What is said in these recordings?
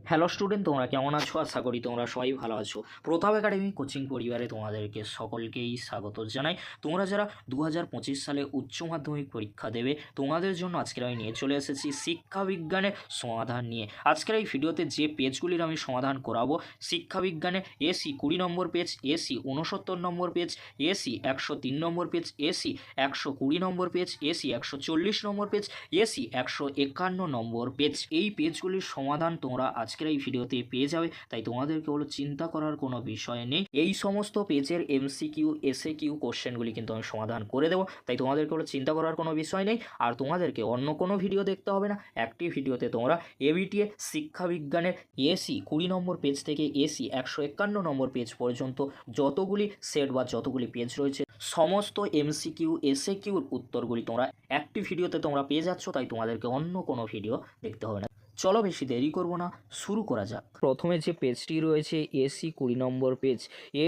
Hello student, তোমরা কেমন আছো? আশা করি তোমরা সবাই ভালো আছো। প্রতাপ একাডেমি কোচিং পরিবারে তোমাদেরকে সকলকেই স্বাগত জানাই। তোমরা যারা 2025 সালে উচ্চ মাধ্যমিক পরীক্ষা দেবে, তোমাদের জন্য আজকের আমি নিয়ে চলে এসেছি শিক্ষাবিজ্ঞানের সমাধান নিয়ে। আজকের এই ভিডিওতে যে পেজগুলির আমি সমাধান করাবো, শিক্ষাবিজ্ঞানে এসি 20 নম্বর পেজ, এসি 69 নম্বর পেজ, এসি 103 নম্বর পেজ, এসি 120 নম্বর পেজ, এসি 140 নম্বর পেজ, এসি 151 নম্বর পেজ। এই পেজগুলির সমাধান তোমরা আজকের এই ভিডিওতে পেয়ে যাবে, তাই তোমাদেরকে হলো চিন্তা করার কোনো বিষয় নেই। এই সমস্ত পেজের এমসিকিউ এসএকিউ কোশ্চেনগুলি কিন্তু আমি সমাধান করে দেবো, তাই তোমাদেরকে হলো চিন্তা করার কোনো বিষয় নেই। আর তোমাদেরকে অন্য কোনো ভিডিও দেখতে হবে না, একটি ভিডিওতে তোমরা এবিটিএ শিক্ষাবিজ্ঞানের এসি 20 নম্বর পেজ থেকে এসি 151 নম্বর পেজ পর্যন্ত যতগুলি সেট বা যতগুলি পেজ রয়েছে সমস্ত এমসিকিউ এসএকিউর উত্তরগুলি তোমরা একটি ভিডিওতে তোমরা পেয়ে যাচ্ছ, তাই তোমাদেরকে অন্য কোনো ভিডিও দেখতে হবে না। চলো বেশি দেরি করব না, শুরু করা যাক। প্রথমে যে পেজটি রয়েছে এসি 20 নম্বর পেজ,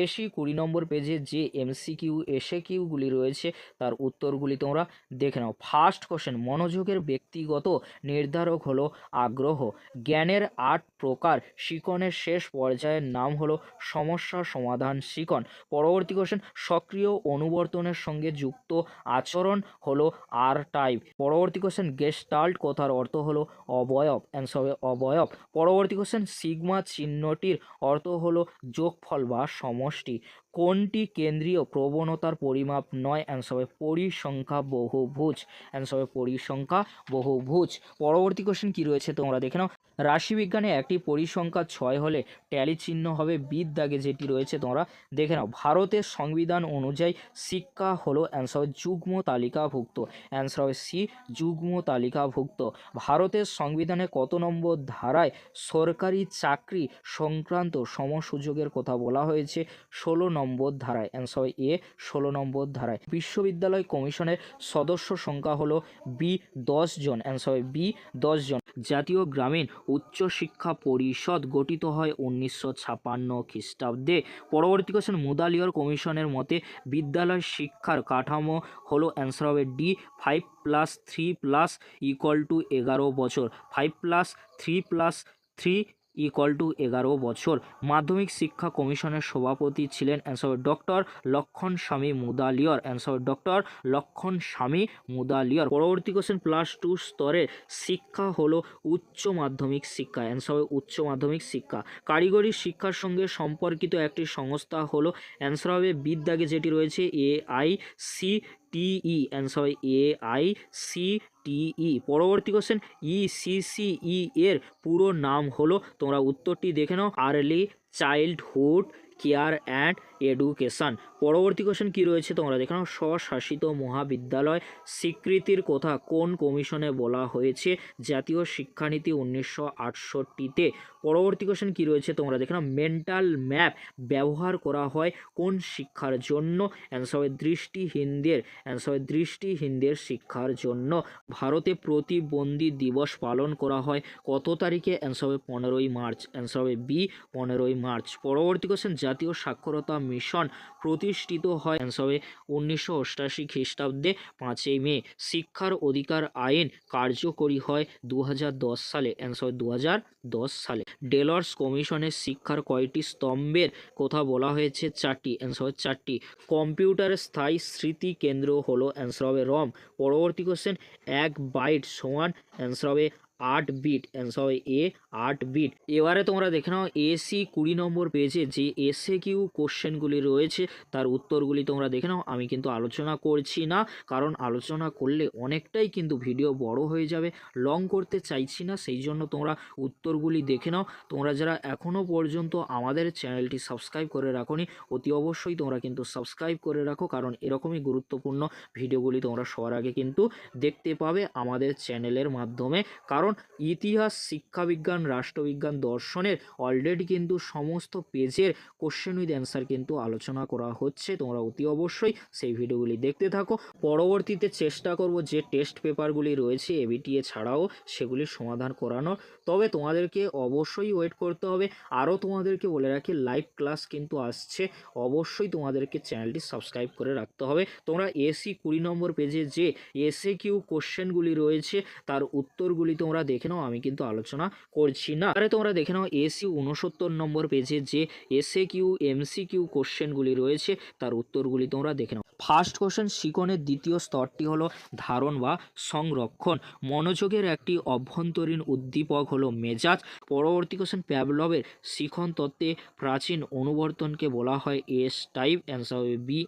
এসি 20 নম্বর পেজে যে এমসিকিউ এসএকিউগুলি রয়েছে তার উত্তরগুলি তোমরা দেখে নাও। ফার্স্ট কোশ্চেন, মনোযোগের ব্যক্তিগত নির্ধারক হলো আগ্রহ। জ্ঞানের 8 প্রকার শিকনের শেষ পর্যায়ের নাম হলো সমস্যা সমাধান শিকন। পরবর্তী কোশ্চেন, সক্রিয় অনুবর্তনের সঙ্গে যুক্ত আচরণ হলো আর টাইপ। পরবর্তী কোশ্চেন, গেস্টাল্ট কথার অর্থ হলো অবয়ব, অ্যান্সার হবে অবয়ব। পরবর্তী কোশ্চেন, সিগমা চিহ্নটির অর্থ হলো যোগফল বা সমষ্টি। কোনটি কেন্দ্রীয় প্রবণতার পরিমাপ নয়? অ্যান্সার হবে পরিসংখ্যা বহুভুজ, অ্যান্সার হবে পরিসংখ্যা বহুভুজ। পরবর্তী কোশ্চেন কি রয়েছে তোমরা দেখে নাও। রাশিবিজ্ঞানে একটি পরিসংখ্যা 6 হলে ট্যালি চিহ্ন হবে বিদ দাগে, যেটি রয়েছে তোমরা দেখে নাও। ভারতের সংবিধান অনুযায়ী শিক্ষা হলো, অ্যান্সার হবে যুগ্ম তালিকাভুক্ত, অ্যান্সার হবে সি যুগ্ম তালিকাভুক্ত। ভারতের সংবিধানে কত নম্বর ধারায় সরকারি চাকরি সংক্রান্ত সমসুযোগের কথা বলা হয়েছে? 16 নম্বর ধারায়, অ্যান্সার হবে এ 16 নম্বর ধারায়। বিশ্ববিদ্যালয় কমিশনের সদস্য সংখ্যা হলো বি 10 জন, অ্যান্সার হবে বি 10 জন। জাতীয় গ্রামীণ উচ্চ শিক্ষা পরিষদ গঠিত হয় 1956 খ্রিস্টাব্দে। পরবর্তী কোশ্চেন, মুদালিয়র কমিশনের মতে বিদ্যালয় শিক্ষার কাঠামো হলো, অ্যান্সার হবে ডি 5+3+11 বছর, 5+3+3 11 বছর। মাধ্যমিক শিক্ষা কমিশনের সভাপতি ছিলেন, অ্যান্সার হবে ডক্টর লক্ষণ স্বামী মুদালিয়র, অ্যান্সার হবে ডক্টর লক্ষণ স্বামী মুদালিয়র। পরবর্তী কোশ্চেন, +2 স্তরের শিক্ষা হলো উচ্চ মাধ্যমিক শিক্ষা, অ্যান্সার হবে উচ্চ মাধ্যমিক শিক্ষা। কারিগরি শিক্ষার সঙ্গে সম্পর্কিত একটি সংস্থা হলো, অ্যান্সার হবে বিদ্যাগে যেটি রয়েছে AICTE, অ্যান্সার হবে AICTE। পরবর্তী কোশ্চেন, ECCE এর পুরো নাম হলো, তোমরা উত্তরটি দেখে নাও, early childhood care and education. পরবর্তী কোশ্চেন কি রয়েছে তোমরা দেখে নাও। স্বশাসিত মহাবিদ্যালয় স্বীকৃতির কথা কোন কমিশনে বলা হয়েছে? জাতীয় শিক্ষানীতি 1968-তে। পরবর্তী কোশ্চেন কি রয়েছে তোমরা দেখে নাও। মেন্টাল ম্যাপ ব্যবহার করা হয় কোন শিক্ষার জন্য? অ্যান্সার হবে দৃষ্টিহীনদের, অ্যান্সার হবে দৃষ্টিহীনদের শিক্ষার জন্য। ভারতে প্রতিবন্ধী দিবস পালন করা হয় কত তারিখে? অ্যান্সার হবে 15ই মার্চ, অ্যান্সার হবে বি 15ই মার্চ। পরবর্তী কোশ্চেন, জাতীয় সাক্ষরতা মিশন প্রতিষ্ঠিত হয়, অ্যান্সার হবে 1988 খ্রিস্টাব্দে 5ই মে। শিক্ষার অধিকার আইন কার্যকরী হয় 2010 সালে, অ্যান্সার হবে 2010 সালে। ডেলর্স কমিশনের শিক্ষার কয়টি স্তম্ভের কথা বলা হয়েছে? 4টি, অ্যান্সার হবে 4টি। কম্পিউটারের স্থায়ী স্মৃতি কেন্দ্র হলো, অ্যান্সার হবে রম। পরবর্তী কোশ্চেন, 1 বাইট সমান, অ্যান্সার হবে 8 বিট, অ্যান্সার হবে এ 8 বিট। এবারে তোমরা দেখে নাও এসি 20 নম্বর পেজে যে এসএকিউ কোশ্চেনগুলি রয়েছে তার উত্তরগুলি তোমরা দেখে নাও। আমি কিন্তু আলোচনা করছি না, কারণ আলোচনা করলে অনেকটাই কিন্তু ভিডিও বড় হয়ে যাবে, লং করতে চাইছি না, সেই জন্য তোমরা উত্তরগুলি দেখে নাও। তোমরা যারা এখনও পর্যন্ত আমাদের চ্যানেলটি সাবস্ক্রাইব করে রাখোনি, অতি অবশ্যই তোমরা কিন্তু সাবস্ক্রাইব করে রাখো, কারণ এরকমই গুরুত্বপূর্ণ ভিডিওগুলি তোমরা সবার আগে কিন্তু দেখতে পাবে আমাদের চ্যানেলের মাধ্যমে। কারণ ইতিহাস, শিক্ষাবিজ্ঞান, রাষ্ট্রবিজ্ঞান, দর্শনের অলরেডি কিন্তু সমস্ত পেজের কোশ্চেন উইথ অ্যান্সার কিন্তু আলোচনা করা হচ্ছে, তোমরা অতি অবশ্যই সেই ভিডিওগুলি দেখতে থাকো। পরবর্তীতে চেষ্টা করব যে টেস্ট পেপারগুলি রয়েছে এবিটিএ ছাড়াও সেগুলির সমাধান করানোর। তবে তোমাদেরকে অবশ্যই ওয়েট করতে হবে। আরও তোমাদেরকে বলে রাখি, লাইভ ক্লাস কিন্তু আসছে, অবশ্যই তোমাদেরকে চ্যানেলটি সাবস্ক্রাইব করে রাখতে হবে। তোমরা এসি 20 নম্বর পেজে যে এসএকিউ কোশ্চেনগুলি রয়েছে তার উত্তরগুলি তোমরা তোমরা দেখে নাও, আমি কিন্তু আলোচনা করছি না। আরে তোমরা দেখে নাও এসি 69 নম্বর পেজে যে এসএ কিউ এমসিকিউ কোশ্চেনগুলি রয়েছে তার উত্তরগুলি তোমরা দেখে নাও। ফার্স্ট কোশ্চেন, শিকনের দ্বিতীয় স্তরটি হলো ধারণ বা সংরক্ষণ। মনোযোগের একটি অভ্যন্তরীণ উদ্দীপক হলো মেজাজ। পরবর্তী কোশ্চেন, প্যাভলভের শিখন তত্ত্বে প্রাচীন অনুবর্তনকে বলা হয় এস টাইপ। অ্যান্সার হবে বি।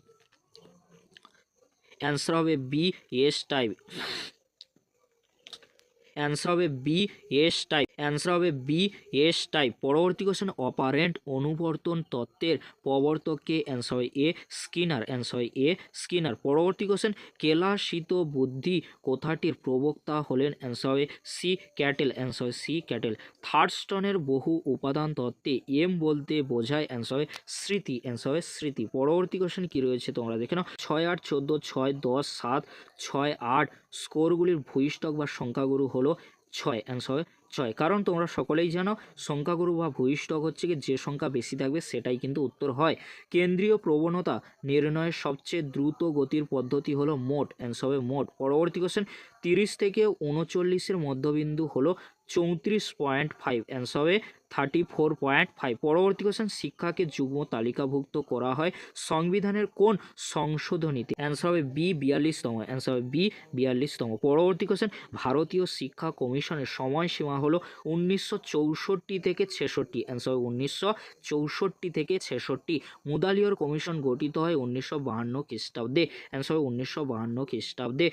অ্যান্সার হবে বি, এস টাইপ। অ্যান্সার হবে বি, এস টাইপ। অ্যান্সার হবে বি, এস টাইপ। পরবর্তী কোশ্চেন, অপারেন্ট অনুবর্তন তত্ত্বের প্রবর্তককে। অ্যান্সার হবে এ, স্কিনার। অ্যান্সার হয় এ, স্কিনার। পরবর্তী কোশ্চেন, কেলাসিত বুদ্ধি কথাটির প্রবক্তা হলেন। অ্যান্সার হবে সি, ক্যাটেল। অ্যান্সার হয় সি, ক্যাটেল। থার্ডস্টনের বহু উপাদান তত্ত্বে এম বলতে বোঝায়। অ্যান্সার হবে স্মৃতি। অ্যান্সার হবে স্মৃতি। পরবর্তী কোশ্চেন কি রয়েছে তোমরা দেখে নাও। 6, 8, 14, 6, 10, 7, 6, 8 স্কোরগুলির ভূইষ্ঠক বা সংখ্যাগুরু হলো 6। অ্যান্সার হবে 6, কারণ তোমরা সকলেই জানো সংখ্যাগুরু বা ভূইষ্ঠক হচ্ছে কি যে সংখ্যা বেশি থাকবে সেটাই কিন্তু উত্তর হয়। কেন্দ্রীয় প্রবণতা নির্ণয়ের সবচেয়ে দ্রুত গতির পদ্ধতি হলো মোট। অ্যান্সার হবে মোট। পরবর্তী কোশ্চেন, 30 থেকে 39-এর মধ্যবিন্দু হলো 34.5। অ্যান্সার হবে 34.5। পরবর্তী কোশ্চেন, শিক্ষাকে যুগ্ম তালিকাভুক্ত করা হয় সংবিধানের কোন সংশোধনীতে। অ্যান্সার হবে বি, 42তম। অ্যান্সার হবে বি, 42তম। পরবর্তী কোশ্চেন, ভারতীয় শিক্ষা কমিশনের সময়সীমা হলো 1964 থেকে 66। অ্যান্সার হবে 1964 থেকে 66। মুদালিয়র কমিশন গঠিত হয় 1952 খ্রিস্টাব্দে। অ্যান্সার হবে 1952 খ্রিস্টাব্দে।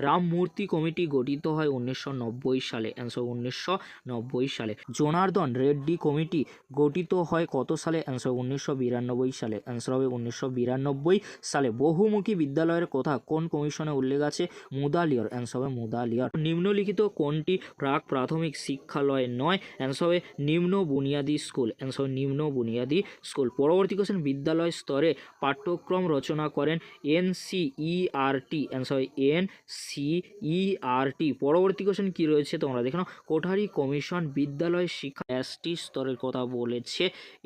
রামমূর্তি কমিটি গঠিত হয় 1990 সালে। অ্যান্সার 1990 সালে। জনার্দন রেড্ডি কমিটি গঠিত হয় কত সালে। অ্যান্সার 1992 সালে। অ্যান্সার হবে 1992 সালে। বহুমুখী বিদ্যালয়ের কথা কোন কমিশনে উল্লেখ আছে। মুদালিয়র। অ্যান্সার হবে মুদালিয়র। নিম্নলিখিত কোনটি প্রাক প্রাথমিক শিক্ষালয় নয়। অ্যান্সার হবে নিম্ন বুনিয়াদী স্কুল। অ্যান্সার হবে নিম্ন বুনিয়াদী স্কুল। পরবর্তী কোশ্চেন, বিদ্যালয় স্তরে পাঠ্যক্রম রচনা করেন এনসিইআরটি। অ্যান্সার হয় এনসিইআরটি। পরবর্তী কোশ্চেন কি রয়েছে তোমরা দেখে নাও। কোঠারি কমিশন বিদ্যালয় শিক্ষা 8টি স্তরের কথা বলেছে।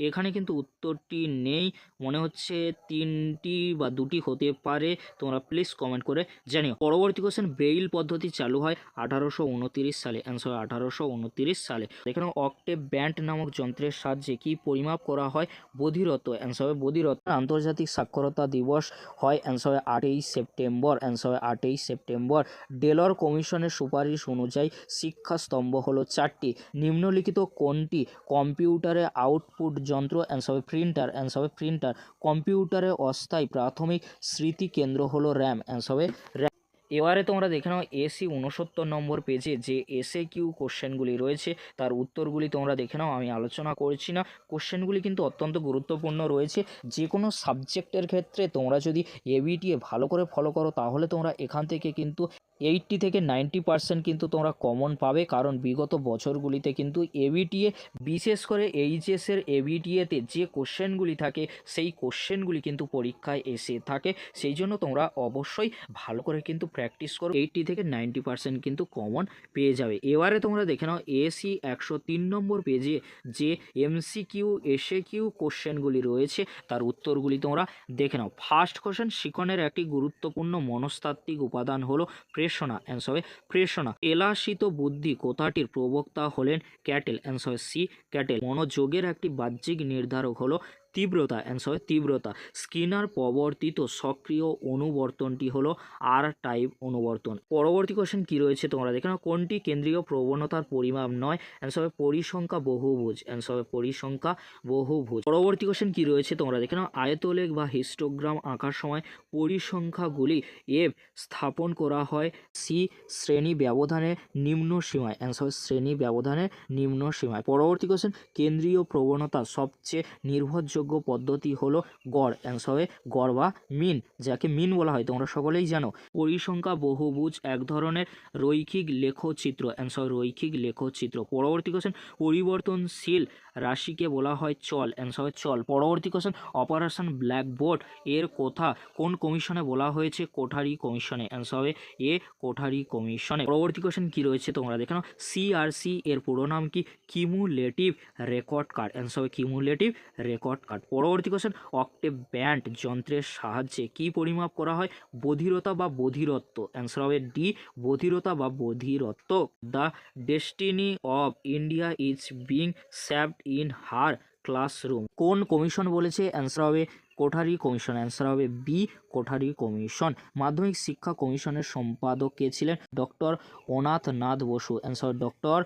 এখানে কিন্তু উত্তরটি নেই, মনে হচ্ছে 3টি বা 2টি হতে পারে, তোমরা প্লিজ কমেন্ট করে জানিও। পরবর্তী কোশ্চেন, ব্রেইল পদ্ধতি চালু হয় 1829 সালে। অ্যান্সার 1829 সালে। এখানে অক্টেভ ব্যান্ড নামক যন্ত্রের সাহায্যে কি পরিমাপ করা হয়। বধিরত্ব। অ্যান্সার হবে বধিরত্ব। আন্তর্জাতিক সাক্ষরতা দিবস হয়। অ্যান্সার হবে 8ই সেপ্টেম্বর। অ্যান্সার হবে 8ই সেপ্টেম্বর। ডেলর কমিশনের সুপারিশ অনুযায়ী শিক্ষা স্তম্ভ হলো 4টি। নিম্নলিখিত কোনটি কম্পিউটারে আউটপুট যন্ত্র। অ্যান্সার হবে প্রিন্টার। অ্যান্সার হবে প্রিন্টার। কম্পিউটারে অস্থায়ী প্রাথমিক স্মৃতি কেন্দ্র হলো র্যাম। অ্যান্সার হবে র্যাম। এবারে তোমরা দেখে নাও এসি 69 নম্বর পেজে যে এসএ কিউ কোশ্চেনগুলি রয়েছে তার উত্তরগুলি তোমরা দেখে নাও, আমি আলোচনা করছি না। কোশ্চেনগুলি কিন্তু অত্যন্ত গুরুত্বপূর্ণ রয়েছে। যে কোনো সাবজেক্টের ক্ষেত্রে তোমরা যদি এবিটিএ ভালো করে ফলো করো তাহলে তোমরা এখান থেকে কিন্তু 80 থেকে 90% কিন্তু তোমরা কমন পাবে, কারণ বিগত বছরগুলিতে কিন্তু এবিটিএ বিশেষ করে এইচএসের এবিটিএতে যে কোশ্চেনগুলি থাকে সেই কোশ্চেনগুলি কিন্তু পরীক্ষায় এসে থাকে। সেই জন্য তোমরা অবশ্যই ভালো করে কিন্তু প্র্যাকটিস করো, 80 থেকে 90% কিন্তু কমন পেয়ে যাবে। এবারে তোমরা দেখে নাও এসি 103 নম্বর পেজে যে এমসিকিউ এসএ কিউ কোশ্চেনগুলি রয়েছে তার উত্তরগুলি তোমরা দেখে নাও। ফার্স্ট কোশ্চেন, শিকনের একটি গুরুত্বপূর্ণ মনস্তাত্ত্বিক উপাদান হলো প্রেষণা। অ্যান্সার হবে প্রেষণা। এলাসিত বুদ্ধি কথাটির প্রবক্তা হলেন ক্যাটেল। অ্যান্সার হবে সি, ক্যাটেল। মনোযোগের একটি বাহ্যিক নির্ধারক হলো তীব্রতা। অ্যান্সার হয় তীব্রতা। স্কিনার প্রবর্তিত সক্রিয় অনুবর্তনটি হলো আর টাইপ অনুবর্তন। পরবর্তী কোশ্চেন কি রয়েছে তোমরা দেখে নাও। কোনটি কেন্দ্রীয় প্রবণতার পরিমাপ নয়। অ্যান্সার হবে পরিসংখ্যা বহুভুজ। অ্যান্সার হবে পরিসংখ্যা বহুভুজ। পরবর্তী কোশ্চেন কি রয়েছে তোমরা দেখে নাও। আয়তলেখ বা হিস্টোগ্রাম আঁকার সময় পরিসংখ্যাগুলি এফ স্থাপন করা হয় সি শ্রেণী ব্যবধানের নিম্ন সীমায়। অ্যান্সার হবে শ্রেণী ব্যবধানের নিম্ন সীমায়। পরবর্তী কোশ্চেন, কেন্দ্রীয় প্রবণতা সবচেয়ে নির্ভরযোগ্য পদ্ধতি হলো গড়। অ্যান্সার হবে গড় বা মিন, যাকে মিন বলা হয় তোমরা সকলেই জানো। পরিসংখ্যা বহুভুজ এক ধরনের রৈখিক লেখচিত্র। অ্যান্সার রৈখিক লেখচিত্র। পরবর্তী কোশ্চেন, পরিবর্তনশীল রাশিকে বলা হয় চল। অ্যান্সার হয় চল। পরবর্তী কোশ্চেন, অপারেশন ব্ল্যাকবোর্ড এর কথা কোন কমিশনে বলা হয়েছে। কোঠারি কমিশনে। অ্যান্সার হবে এ, কোঠারি কমিশনে। পরবর্তী কোশ্চেন কি রয়েছে তোমরা দেখে নাও। সিআরসি এর পুরো নাম কি। কিমুলেটিভ রেকর্ড কার্ড। অ্যান্সার হবে কিমুলেটিভ রেকর্ড কার্ড। কার্ড। পরবর্তী কোশ্চেন, অক্টেভ ব্যান্ড যন্ত্রের সাহায্যে কি পরিমাপ করা হয়? বধিরতা বা বধিরত্ব। অ্যান্সার হবে ডি, বধিরতা বা বধিরত্ব। The destiny of India is being shaped in her classroom. কোন কমিশন বলেছে? অ্যান্সার হবে কোঠারি কমিশন। অ্যান্সার হবে বি, কোঠারি কমিশন। মাধ্যমিক শিক্ষা কমিশনের সম্পাদক কে ছিলেন? ডক্টর অনাথ নাথ বসু। অ্যান্সার ডক্টর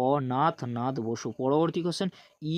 অনাথ নাথ বসু। পরবর্তী কোশ্চেন,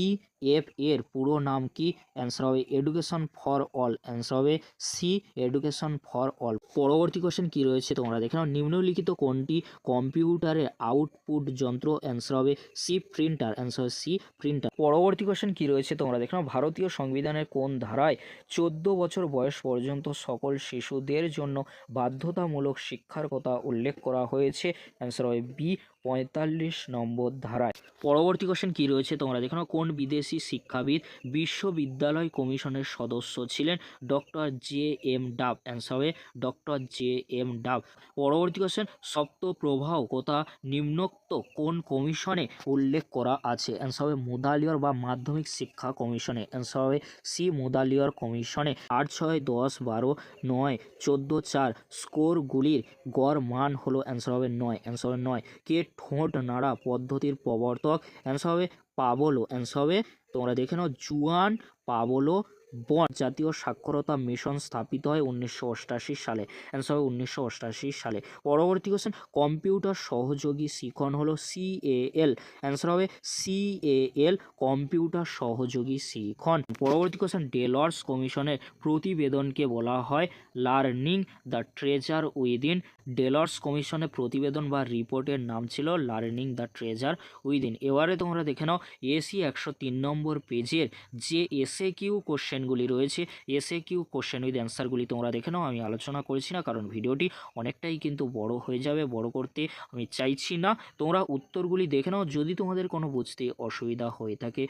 EF এর পুরো নাম কি? অ্যান্সার হবে এডুকেশন ফর অল। অ্যান্সার হবে সি, এডুকেশন ফর অল। পরবর্তী কোশ্চেন কি রয়েছে তোমরা দেখে নাও। নিম্নলিখিত কোনটি কম্পিউটারের আউটপুট যন্ত্র? অ্যান্সার হবে সি, প্রিন্টার। অ্যান্সার হবে সি, প্রিন্টার। পরবর্তী কোশ্চেন কি রয়েছে তোমরা দেখে নাও। ভারতীয় সংবিধানের কোন ধারায় 14 বছর বয়স পর্যন্ত সকল শিশুদের জন্য বাধ্যতামূলক শিক্ষার কথা উল্লেখ করা হয়েছে? অ্যান্সার হবে বি, 45 নম্বর ধারায়। পরবর্তী কোশ্চেন কি রয়েছে তোমরা দেখো। কোন বিদেশি শিক্ষাবিদ বিশ্ববিদ্যালয় কমিশনের সদস্য ছিলেন? ডক্টর JM ডাব। অ্যান্সার হবে ডক্টর JM ডাব। পরবর্তী কোশ্চেন, সপ্ত প্রবাহ কথা নিম্নোক্ত কোন কমিশনে উল্লেখ করা আছে? অ্যান্সার হবে মুদালিয়র বা মাধ্যমিক শিক্ষা কমিশনে। অ্যান্সার হবে সি, মুদালিয়র কমিশনে। 8, 6, 10, 12, 9, 14, 4 স্কোরগুলির গড় মান হলো? অ্যান্সার হবে 9। অ্যান্সার হবে 9। কে ঠোঁট নাড়া পদ্ধতির প্রবর্তক? অ্যান্সার হবে পাবলো। অ্যান্সার হবে তোমরা দেখে নাও জুয়ান পাবলো বন। জাতীয় সাক্ষরতা মিশন স্থাপিত হয় 1988 সালে। অ্যান্সার হবে 1988 সালে। পরবর্তী কোশ্চেন, কম্পিউটার সহযোগী শিখন হলো CAL। অ্যান্সার হবে CAL, কম্পিউটার সহযোগী শিখন। পরবর্তী কোশ্চেন, ডেলর্স কমিশনের প্রতিবেদনকে বলা হয় learning the treasure within. Delors কমিশনের প্রতিবেদন বা রিপোর্টের নাম ছিল লার্নিং দ্য ট্রেজার উইদিন। এবারে তোমরা দেখে নাও এসি 103 নম্বর পেজের যে SAQ কোশ্চেনগুলি রয়েছে, SAQ কোশ্চেন উইথ অ্যান্সারগুলি তোমরা দেখে নাও। আমি আলোচনা করেছি না, কারণ ভিডিওটি অনেকটাই কিন্তু বড় হয়ে যাবে, বড় করতে আমি চাইছি না। তোমরা উত্তরগুলি দেখে নাও। যদি তোমাদের কোনো বুঝতে অসুবিধা হয়ে থাকে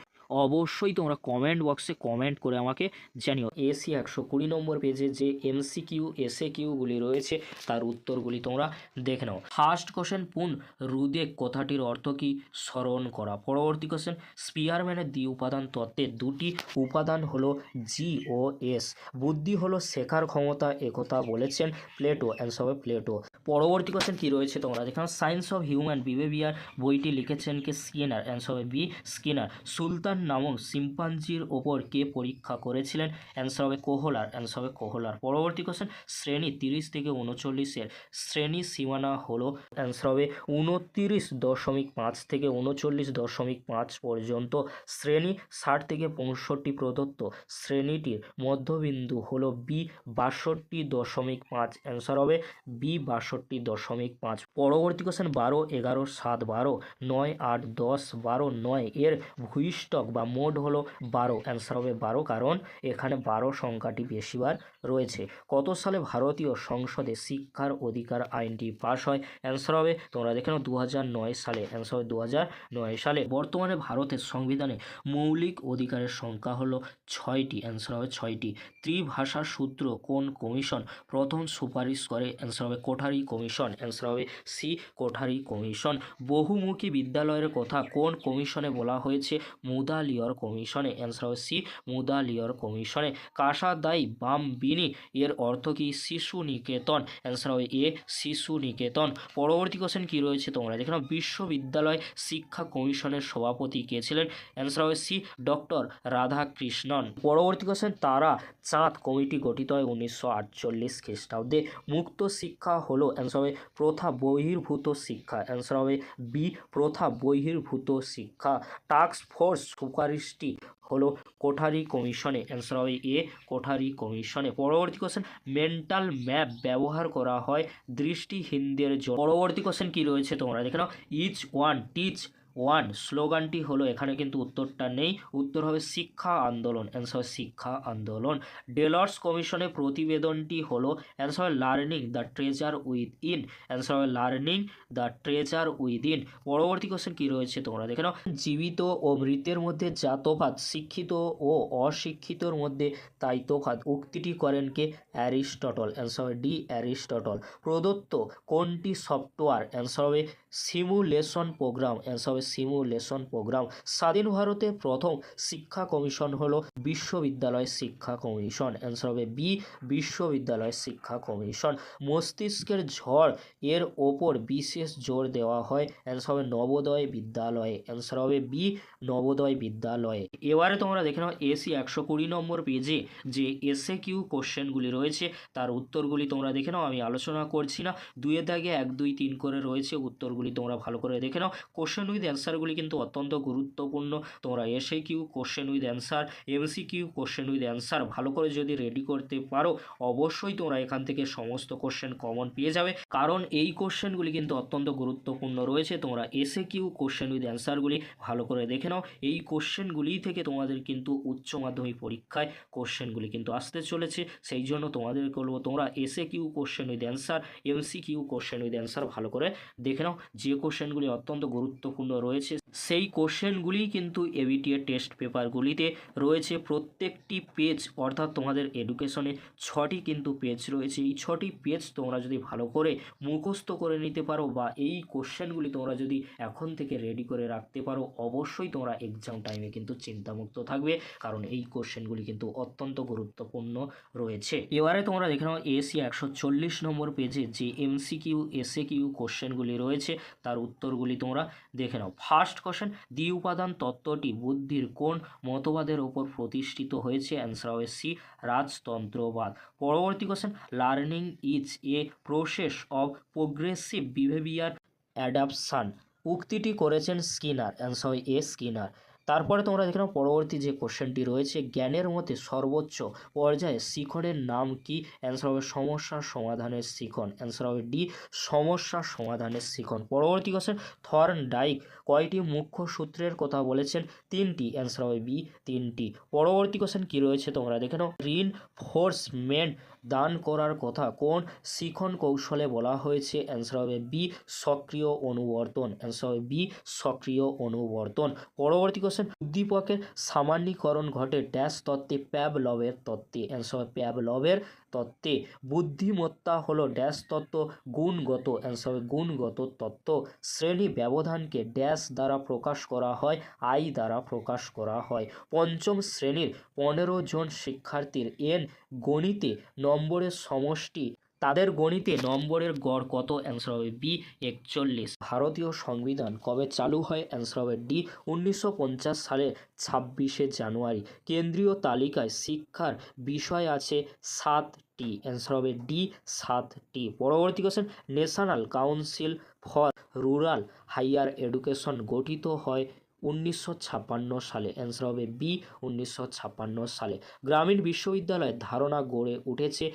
অবশ্যই তোমরা কমেন্ট বক্সে কমেন্ট করে আমাকে জানিও। এসি 120 নম্বর পেজে যে MCQ SAQগুলি রয়েছে তার উত্তরগুলি তোমরা দেখে নাও। ফার্স্ট কোশ্চেন, পুন রুদেক কথাটির অর্থ কি? স্মরণ করা। পরবর্তী কোশ্চেন, স্পিয়ারম্যানের দ্বি উপাদান তত্ত্বের দুটি উপাদান হলো জি ও এস। বুদ্ধি হলো শেখার ক্ষমতা, একথা বলেছেন প্লেটো। অ্যান্সার হবে প্লেটো। পরবর্তী কোশ্চেন কি রয়েছে তোমরা দেখো। সায়েন্স অফ হিউম্যান বিহেভিয়ার বইটি লিখেছেন কে? স্কিনার। অ্যান্সার হবে বি, স্কিনার। সুলতান নামক শিম্পাঞ্জির ওপর কে পরীক্ষা করেছিলেন? অ্যান্সার হবে কোহলার। অ্যান্সার হবে কোহলার। পরবর্তী কোশ্চেন, শ্রেণী 30 থেকে 39-এর শ্রেণী সীমানা হলো? অ্যান্সার হবে 29.5 থেকে 39.5 পর্যন্ত। শ্রেণী 60 থেকে 65 প্রদত্ত। শ্রেণীটির মধ্যবিন্দু হলো বি, 62.5। অ্যান্সার হবে বি, 62.5। পরবর্তী কোশ্চেন, 12, 11, 7, 12, 9, 8, 10, 12, 9 এর ভূইষ্ঠক বা মোড হলো 12। অ্যান্সার হবে 12, কারণ এখানে 12 সংখ্যাটি বেশিবার রয়েছে। কত সালে ভারতীয় সংসদে শিক্ষার অধিকার আইনটি পাশ হয়? অ্যান্সার হবে তোমরা দেখে নাও 2009 সালে। অ্যান্সার হবে 2009 সালে। বর্তমানে ভারতের সংবিধানে মৌলিক অধিকারের সংখ্যা হলো 6টি। অ্যান্সার হবে 6টি। ত্রিভাষা সূত্র কোন কমিশন প্রথম সুপারিশ করে? অ্যান্সার হবে কোঠারি কমিশন। অ্যান্সার হবে সি, কোঠারি কমিশন। বহুমুখী বিদ্যালয়ের কথা কোন কমিশনে বলা হয়েছে? মুদালিয়র কমিশনে। অ্যান্সার হবে সি, মুদালিয়র কমিশনে। কাসাদাই বামবিনি এর অর্থ কি? শিশু নিকেতন। অ্যান্সার হবে এ, শিশু নিকেতন। পরবর্তী কোশ্চেন কি রয়েছে তোমরা দেখে নাও। বিশ্ববিদ্যালয় শিক্ষা কমিশনের সভাপতি কে ছিলেন? অ্যান্সার হবে সি, ডক্টর রাধাকৃষ্ণন। পরবর্তী কোশ্চেন, তারা চাঁদ কমিটি গঠিত হয় 1948 খ্রিস্টাব্দে। মুক্ত শিক্ষা হলো? অ্যান্সার হবে প্রথা বহির্ভূত শিক্ষা। অ্যান্সার হবে বি, প্রথা বহির্ভূত শিক্ষা। টাস্ক ফোর্স সুপারিশটি হলো কোঠারি কমিশনে। অ্যান্সার হবে এ, কোঠারি কমিশনে। পরবর্তী কোশ্চেন, মেন্টাল ম্যাপ ব্যবহার করা হয় দৃষ্টিহীনদের জন্য। পরবর্তী কোশ্চেন কি রয়েছে তোমরা দেখে নাও। ইচ ওয়ান টিচ ওয়ান স্লোগানটি হলো, এখানে কিন্তু উত্তরটা নেই, উত্তর হবে শিক্ষা আন্দোলন। অ্যান্সার হবে শিক্ষা আন্দোলন। ডেলর্স কমিশনের প্রতিবেদনটি হলো? অ্যান্সার হবে learning the treasure within. Answer হবে learning the treasure within. পরবর্তী কোশ্চেন কি রয়েছে তোমরা দেখে নাও। জীবিত ও মৃতের মধ্যে যা তফাৎ, শিক্ষিত ও অশিক্ষিতর মধ্যে তাই তফাৎ, উক্তিটি করেন কে? অ্যারিস্টটল। অ্যান্সার হবে ডি, অ্যারিস্টটল। প্রদত্ত কোনটি সফটওয়্যার? অ্যান্সার হবে সিমুলেশন প্রোগ্রাম, অ্যান্সার হবে সিমুলেশন প্রোগ্রাম। স্বাধীন ভারতের প্রথম শিক্ষা কমিশন হলো বিশ্ববিদ্যালয় শিক্ষা কমিশন, অ্যান্সার হবে বি বিশ্ববিদ্যালয় শিক্ষা কমিশন। মস্তিষ্কের ঝড় এর ওপর বিশেষ জোর দেওয়া হয়, অ্যান্সার হবে নবোদয় বিদ্যালয়ে, অ্যান্সার হবে বি নবোদয় বিদ্যালয়ে। এবারে তোমরা দেখে নাও এসি 120 নম্বর পেজে যে এসএ কিউ কোশ্চেনগুলি রয়েছে তার উত্তরগুলি তোমরা দেখে নাও, আমি আলোচনা করছি না। 2 দাগে 1 2 3 করে রয়েছে, উত্তরগুলি তোমরা ভালো করে দেখে নাও। কোশ্চেন উইথ অ্যান্সারগুলি কিন্তু অত্যন্ত গুরুত্বপূর্ণ। তোমরা SA Q question with answer, MC Q question with answer ভালো করে যদি রেডি করতে পারো অবশ্যই তোমরা এখান থেকে সমস্ত কোশ্চেন কমন পেয়ে যাবে, কারণ এই কোশ্চেনগুলি কিন্তু অত্যন্ত গুরুত্বপূর্ণ রয়েছে। তোমরা এসএ কিউ কোশ্চেন উইথ অ্যান্সারগুলি ভালো করে দেখে নাও। এই কোশ্চেনগুলি থেকে তোমাদের কিন্তু উচ্চ মাধ্যমিক পরীক্ষায় কোশ্চেনগুলি কিন্তু আসতে চলেছে, সেই জন্য তোমাদের বলবো তোমরা SA Q question with answer, MC Q question with answer ভালো করে দেখে নাও। যে কোশ্চেনগুলি অত্যন্ত গুরুত্বপূর্ণ রয়েছে সেই কোশ্চেনগুলি কিন্তু এবিটিএ টেস্ট পেপারগুলিতে রয়েছে। প্রত্যেকটি পেজ অর্থাৎ তোমাদের এডুকেশনে 6টি কিন্তু পেজ রয়েছে, এই 6টি পেজ তোমরা যদি ভালো করে মুখস্থ করে নিতে পারো বা এই কোশ্চেনগুলি তোমরা যদি এখন থেকে রেডি করে রাখতে পারো অবশ্যই তোমরা এক্সাম টাইমে কিন্তু চিন্তামুক্ত থাকবে, কারণ এই কোশ্চেনগুলি কিন্তু অত্যন্ত গুরুত্বপূর্ণ রয়েছে। এবারে তোমরা দেখে নাও এসি 140 নম্বর পেজে যে এমসিকিউ এসএ কিউ কোশ্চেনগুলি রয়েছে তার উত্তরগুলি তোমরা দেখে নাও। ফার্স্ট কোশ্চেন, দ্বি উপাদান তত্ত্বটি বুদ্ধির কোন মতবাদের ওপর প্রতিষ্ঠিত হয়েছে, অ্যান্সার হবে সি রাজতন্ত্রবাদ। পরবর্তী question, learning is a process of progressive behaviour adaptation উক্তিটি করেছেন স্কিনার, অ্যান্সার হয় এ স্কিনার। তারপরে তোমরা দেখে নাও পরবর্তী যে কোশ্চেনটি রয়েছে, জ্ঞানের মধ্যে সর্বোচ্চ পর্যায়ে শিখনের নাম কি, অ্যান্সার হবে সমস্যার সমাধানের শিখন, অ্যান্সার হবে ডি সমস্যার সমাধানের শিখন। পরবর্তী কোশ্চেন, থর্নডাইক কয়টি মুখ্য সূত্রের কথা বলেছেন, 3টি, অ্যান্সার হবে বি 3টি। পরবর্তী কোশ্চেন কি রয়েছে তোমরা দেখে নাও, রিনফোর্সমেন্ট দান করার কথা কোন শিখন কৌশলে বলা হয়েছে, অ্যান্সার হবে বি সক্রিয় অনুবর্তন, অ্যান্সার হবে বি সক্রিয় অনুবর্তন। পরবর্তী কোশ্চেন, উদ্দীপকের সামান্যীকরণ ঘটে ড্যাশ তত্ত্বে, প্যাভলভের তত্ত্বে, অ্যান্সার হবে প্যাভলভের তত্ত্বে। বুদ্ধিমত্তা হলো ড্যাশ তত্ত্ব, গুণগত, অ্যান্সার হবে গুণগত তত্ত্ব। শ্রেণী ব্যবধানকে ড্যাশ দ্বারা প্রকাশ করা হয়, আই দ্বারা প্রকাশ করা হয়। পঞ্চম শ্রেণীর 15 জন শিক্ষার্থীর এন গণিতে নম্বরের সমষ্টি, তাদের গণিতে নম্বরের গড় কত, অ্যান্সার হবে বি 41। ভারতীয় সংবিধান কবে চালু হয়, অ্যান্সার হবে ডি 1950 সালের 26শে জানুয়ারি। কেন্দ্রীয় তালিকায় শিক্ষার বিষয় আছে 7টি, অ্যান্সার হবে ডি 7টি। পরবর্তী question, national council for rural hire education গঠিত হয় 1956 সালে, অ্যান্সার হবে বি 1956 সালে। গ্রামীণ বিশ্ববিদ্যালয়ের ধারণা গড়ে উঠেছে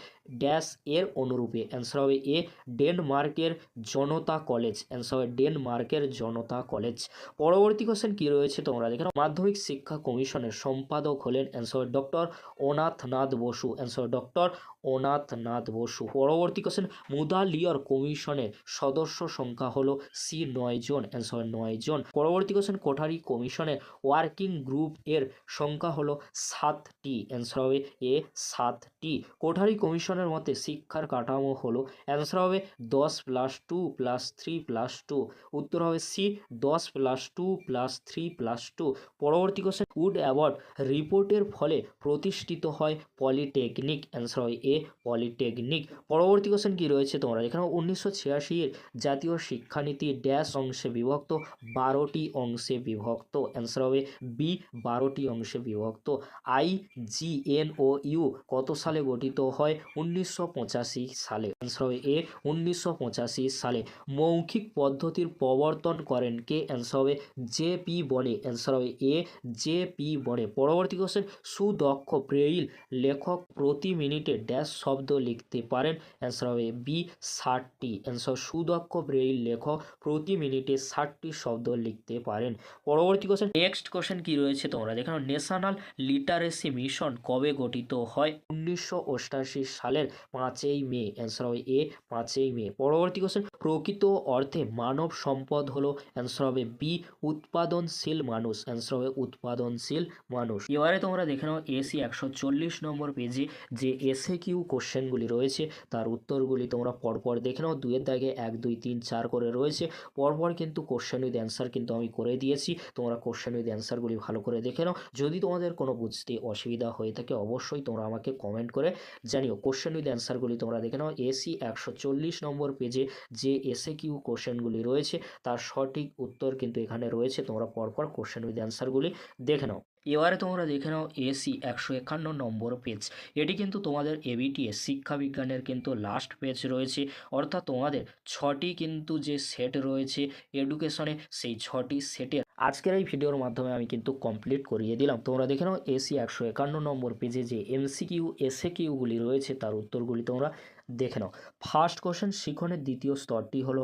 ড্যাশ এর অনুরূপে, অ্যান্সার হবে এ ডেনমার্কের জনতা কলেজ, অ্যান্সার হবে ডেনমার্কের জনতা কলেজ। পরবর্তী কোশ্চেন কি রয়েছে তোমরা দেখে নাও, মাধ্যমিক শিক্ষা কমিশনের সম্পাদক হলেন, অ্যান্সার হবে ডক্টর অনাথনাথ বসু, অ্যান্সার হবে ডক্টর অনাথনাথ বসু। পরবর্তী কোশ্চেন, মুদালিয়র কমিশনের সদস্য সংখ্যা হলো সি 9 জন, অ্যান্সার হবে 9 জন। পরবর্তী কোশ্চেন, কোঠারি কমিশনের ওয়ার্কিং গ্রুপ এর সংখ্যা হলো 7টি, অ্যান্সার হবে এ 7টি। কোঠারি কমিশনের মতে শিক্ষার কাঠামো হলো, অ্যান্সার হবে 10 + 2 + 3 + 2, উত্তর হবে সি 10 + 2 + 3 + 2। পরবর্তী কোশ্চেন, উড অ্যাওয়ার্ড রিপোর্টের ফলে প্রতিষ্ঠিত হয় পলিটেকনিক, অ্যান্সার হয় এ পলিটেকনিক। পরবর্তী কোশ্চেন কি রয়েছে তোমরা এখানে, 1986 এর জাতীয় শিক্ষানীতি ড্যাশ অংশে বিভক্ত, 12টি অংশে বিভক্ত, অ্যান্সার হবে বি 12টি অংশে বিভক্ত। IGNOU কত সালে গঠিত হয়, 1985 সালে, অ্যান্সার হবে এ 1985 সালে। মৌখিক পদ্ধতির প্রবর্তন করেন কে, অ্যান্সার হবে জে.পি. বনে, অ্যান্সার হবে এ জে.পি. বনে। পরবর্তী কোশ্চেন, সুদক্ষ ব্রেইল লেখক প্রতি মিনিটে ড্যাশ শব্দ লিখতে পারেন, অ্যান্সার হবে বি 60টি, অ্যান্সার সুদক্ষ ব্রেইল লেখক প্রতি মিনিটে 60টি শব্দ লিখতে পারেন। পরবর্তী কোশ্চেন, নেক্সট কোশ্চেন কি রয়েছে তোমরা দেখো, ন্যাশনাল লিটারেসি মিশন কবে গঠিত হয়, 1988 সালে, সালের 5ই মে, অ্যান্সার হবে এ 5ই মে। পরবর্তী কোশ্চেন, প্রকৃত অর্থে মানব সম্পদ হলো, অ্যান্সার হবে বি উৎপাদনশীল মানুষ, অ্যান্সার হবে উৎপাদনশীল মানুষ। এবারে তোমরা দেখে নাও এসি 140 নম্বর পেজে যে এসএ কিউ কোশ্চেনগুলি রয়েছে তার উত্তরগুলি তোমরা পরপর দেখে নাও। 2 এর দাগে 1 2 3 4 করে রয়েছে, পরপর কিন্তু কোশ্চেন উইথ অ্যান্সার কিন্তু আমি করে দিয়েছি। তোমরা কোশ্চেন উইথ অ্যান্সারগুলি ভালো করে দেখে নাও। যদি তোমাদের কোনো বুঝতে অসুবিধা হয়ে থাকে অবশ্যই তোমরা আমাকে কমেন্ট করে জানিও। কোশ্চেন উইথ অ্যান্সারগুলি তোমরা দেখে নাও। এসি 140 নম্বর পেজে যে এসএ কিউ কোশ্চেনগুলি রয়েছে তার সঠিক উত্তর কিন্তু এখানে রয়েছে। তোমরা পরপর কোশ্চেন উইথ অ্যান্সারগুলি দেখে নাও। এবারে তোমরা দেখে নাও এসি 151 নম্বর পেজ। এটি কিন্তু তোমাদের এবিটিএস শিক্ষাবিজ্ঞানের কিন্তু লাস্ট পেজ রয়েছে, অর্থাৎ তোমাদের 6টি কিন্তু যে সেট রয়েছে এডুকেশনে সেই 6টি সেটের আজকের এই ভিডিওর মাধ্যমে আমি কিন্তু কমপ্লিট করিয়ে দিলাম। তোমরা দেখে নাও এসি 151 নম্বর পেজে যে এমসিকিউ এসএ কিউগুলি রয়েছে তার উত্তরগুলি তোমরা দেখে নাও। ফার্স্ট কোশ্চেন, শিখনের দ্বিতীয় স্তরটি হলো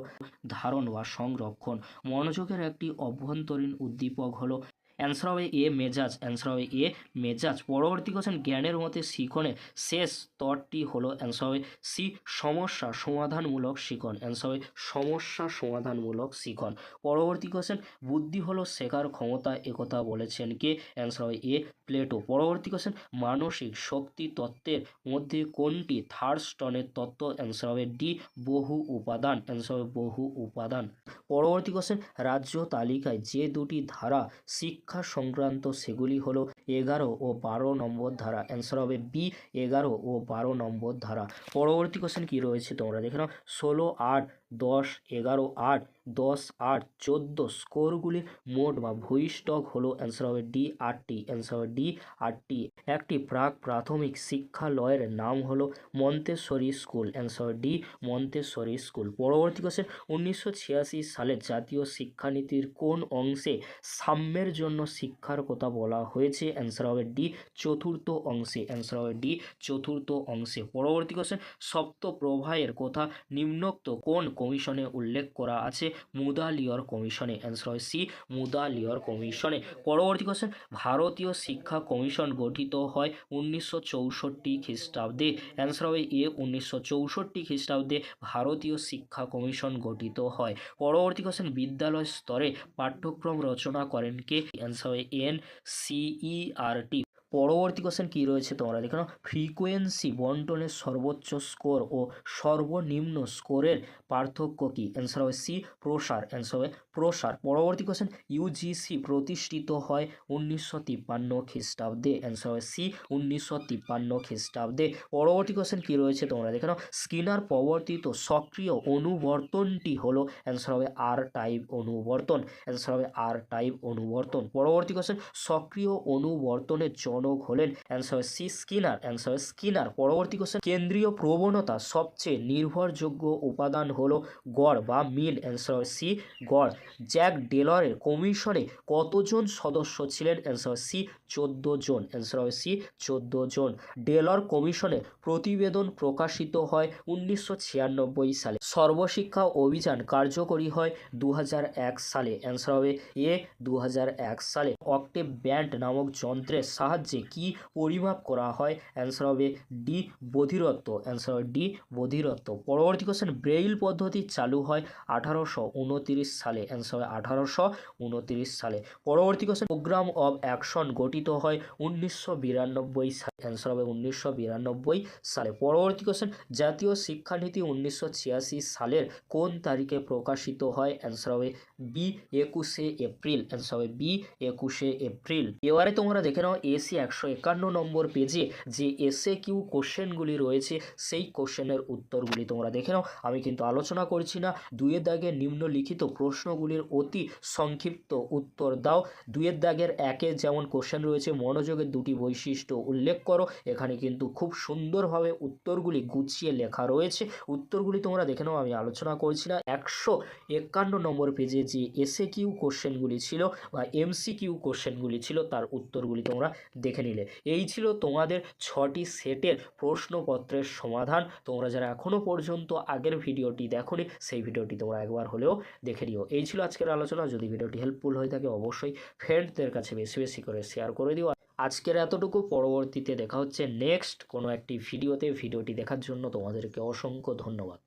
ধারণ বা সংরক্ষণ। মনোযোগের একটি অভ্যন্তরীণ উদ্দীপক হলো, অ্যান্সার হবে এ মেজাজ, অ্যান্সার হবে এ মেজাজ। পরবর্তী কোশ্চেন, জ্ঞানের মতে শিখনের শেষ স্তরটি হলো, অ্যান্সার হবে সি সমস্যা সমাধানমূলক শিখন, অ্যান্সার হবে সমস্যা সমাধানমূলক শিখন। পরবর্তী কোশ্চেন, বুদ্ধি হলো শেখার ক্ষমতা, একথা বলেছেন কে, অ্যান্সার হবে এ প্লেটো। পরবর্তী কোশ্চেন, মানসিক শক্তি তত্ত্বের মধ্যে কোনটি থার্স্টনের তত্ত্ব, অ্যান্সার হবে ডি বহু উপাদান, অ্যান্সার হবে বহু উপাদান। পরবর্তী কোশ্চেন, রাজ্য তালিকায় যে দুটি ধারা শিক্ষা সংক্রান্ত সেগুলি হলো 11 ও 12 নম্বর ধারা, অ্যান্সার হবে বি 11 ও 12 নম্বর ধারা। পরবর্তী কোশ্চেন কী রয়েছে তোমরা দেখে নাও। 16, 8, 10, 11, 8, 10, 8, 14 স্কোরগুলির মোট বা ভূইষ্ঠক হলো, অ্যান্সার হবে ডি 8টি, অ্যান্সার হবে ডি 8টি। একটি প্রাক প্রাথমিক শিক্ষালয়ের নাম হলো মন্তেশ্বরী স্কুল, অ্যান্সার হবে ডি মন্তেশ্বরী স্কুল। পরবর্তী কোশ্চেন, 1986 সালের জাতীয় শিক্ষানীতির কোন অংশে সাম্যের জন্য শিক্ষার কথা বলা হয়েছে, অ্যান্সার হবে ডি চতুর্থ অংশে, অ্যান্সার হবে ডি চতুর্থ অংশে। পরবর্তী কোশ্চেন, সপ্ত প্রবাহের কথা নিম্নোক্ত কোন কমিশনে উল্লেখ করা আছে, মুদালিয়র কমিশনে, অ্যান্সার হবে সি মুদালিয়র কমিশনে। পরবর্তী কোশ্চেন, ভারতীয় শিক্ষা কমিশন গঠিত হয় 1964 খ্রিস্টাব্দে, অ্যান্সার হবে এ 1964 খ্রিস্টাব্দে ভারতীয় শিক্ষা কমিশন গঠিত হয়। পরবর্তী কোশ্চেন, বিদ্যালয় স্তরে পাঠ্যক্রম রচনা করেন কে, অ্যান্সার হবে NCERT। পরবর্তী কোশ্চেন কী রয়েছে তোমরা দেখে নাও। ফ্রিকোয়েন্সি বন্টনের সর্বোচ্চ স্কোর ও সর্বনিম্ন স্কোরের পার্থক্য কী, অ্যান্সার হবে সি প্রসার, অ্যান্সার হবে প্রসার। পরবর্তী কোশ্চেন, ইউজিসি প্রতিষ্ঠিত হয় 1953 খ্রিস্টাব্দে, অ্যান্সার হবে সি 1953 খ্রিস্টাব্দে। পরবর্তী কোশ্চেন কী রয়েছে তোমরা দেখে নাও। স্কিনার প্রবর্তিত সক্রিয় অনুবর্তনটি হলো, অ্যান্সার হবে আর টাইপ অনুবর্তন, অ্যান্সার হবে আর টাইপ অনুবর্তন। পরবর্তী কোশ্চেন, সক্রিয় অনুবর্তনের জনক হলেন, অ্যান্সার হবে সি স্কিনার, অ্যান্সার হবে স্কিনার। পরবর্তী কোশ্চেন, কেন্দ্রীয় প্রবণতা সবচেয়ে নির্ভরযোগ্য উপাদান হলো গড় বা মিন, অ্যান্সার হবে সি গড়। জ্যাক ডেলরের কমিশনে কতজন সদস্য ছিলেন, অ্যান্সার হবে সি 14 জন, অ্যান্সার হবে সি 14 জন। ডেলর কমিশনে প্রতিবেদন প্রকাশিত হয় 1996 সালে। সর্বশিক্ষা অভিযান কার্যকরী হয় 2001 সালে, অ্যান্সার হবে এ 2001 সালে। অক্টেভ ব্যান্ড নামক যন্ত্রের সাহায্যে কি পরিমাপ করা হয়, অ্যান্সার হবে ডি বধিরত্ব, অ্যান্সার হবে ডি বধিরত্ব। পরবর্তী কোশ্চেন, ব্রেইল পদ্ধতি চালু হয় 1829 সালে, অ্যান্সার হবে 1829 সালে। পরবর্তী কোশ্চেন, প্রোগ্রাম অফ অ্যাকশন গঠিত হয় 1992 সালে, অ্যান্সার হবে 1992 সালে। পরবর্তী কোশ্চেন, জাতীয় শিক্ষানীতি 1986 সালের কোন তারিখে প্রকাশিত হয়, অ্যান্সার হবে বি 21শে এপ্রিল, অ্যান্সার হবে বি 21শে এপ্রিল। এবারে তোমরা দেখে নাও এসি 151 নম্বর পেজে যে এসএ কিউ কোশ্চেনগুলি রয়েছে সেই কোশ্চেনের উত্তরগুলি তোমরা দেখে নাও। আমি কিন্তু আলোচনা করছি না। 2-এর দাগের নিম্নলিখিত প্রশ্নগুলির অতি সংক্ষিপ্ত উত্তর দাও। 2-এর দাগের 1-এ যেমন কোশ্চেন রয়েছে মনোযোগের দুটি বৈশিষ্ট্য উল্লেখ করো, এখানে কিন্তু খুব সুন্দরভাবে উত্তরগুলি গুছিয়ে লেখা রয়েছে। উত্তরগুলি তোমরা দেখে নাও, আমি আলোচনা করছি না। 151 নম্বর পেজে যে এসএ কিউ কোশ্চেনগুলি ছিল বা এমসিকিউ কোশ্চেনগুলি ছিল তার উত্তরগুলি তোমরা দেখে নিলে। এই ছিল তোমাদের 6টি সেটের প্রশ্নপত্রের সমাধান। তোমরা যারা এখনও পর্যন্ত আগের ভিডিওটি দেখোনি সেই ভিডিওটি তোমরা একবার হলেও দেখে নিও। এই ছিল আজকের আলোচনা। যদি ভিডিওটি হেল্পফুল হয়ে থাকে অবশ্যই ফ্রেন্ডদের কাছে বেশি বেশি করে শেয়ার করে দিও। আজকের এতটুকু, পরবর্তীতে দেখা হচ্ছে নেক্সট কোনো একটি ভিডিওতে। ভিডিওটি দেখার জন্য তোমাদেরকে অসংখ্য ধন্যবাদ।